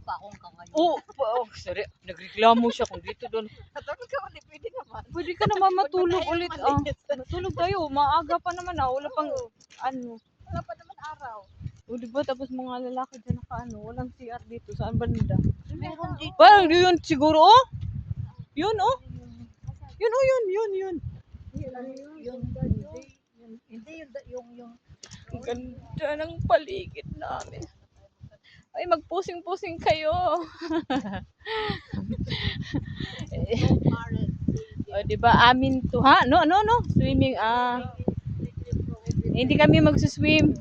pa akong ngayon. Sorry. Nagreklamo siya kung dito doon. Sabi ka, hindi pwede naman. Pwede ka naman matulog Tayo ulit. malinis. Matulog tayo. Maaga pa naman. Wala pang ano. Wala pa naman araw. O diba tapos mga lalaki dyan walang CR dito. Saan banda? Meron dito. Parang yun siguro Yun Yun yun. Hindi yung Ang ganda ng paligid namin. Ay, magpusing-pusing kayo. O, diba, amin to, ha? No. Swimming, Hindi kami magsuswim.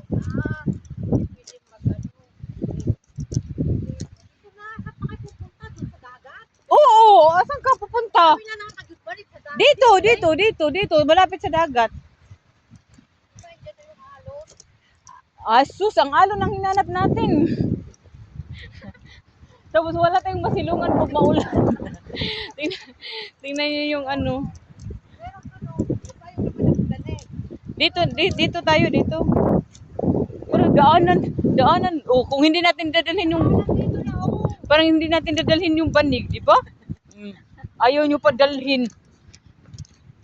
Oo, asan ka pupunta? Dito. Malapit sa dagat. Sus, ang alon ang hinanap natin. Tapos wala tayong masilungan pag maulan. Tingnan niyo yung ano. Dito tayo. Pero daanan. Kung hindi natin dadalhin yung parang hindi natin dadalhin yung banig, di ba? Ayaw nyo pa dalhin.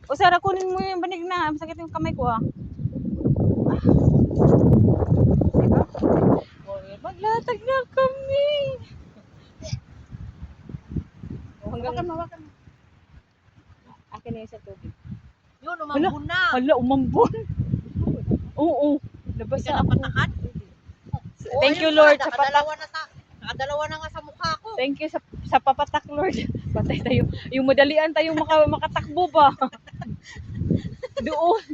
O Sarah, kunin mo yung banig na. Masakit yung kamay ko, Diba? Maglatag na kami. Hawakan mo. Akin na yung sa tubig. Yun, umambun na. Hala, umambon. Oo. Nabasa ako. Napatakan. Thank you, Lord. Sa patak. Nakadalawa na nga sa mukha ko. Thank you sa papatak, Lord. Patay tayo. Yung madalian tayong makatakbo ba? Doon.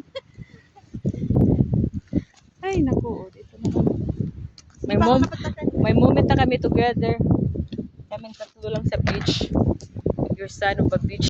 Ay, naku. Dito na. May moment na kami together. Kaming tatlo lang sa beach. Your son of a beach.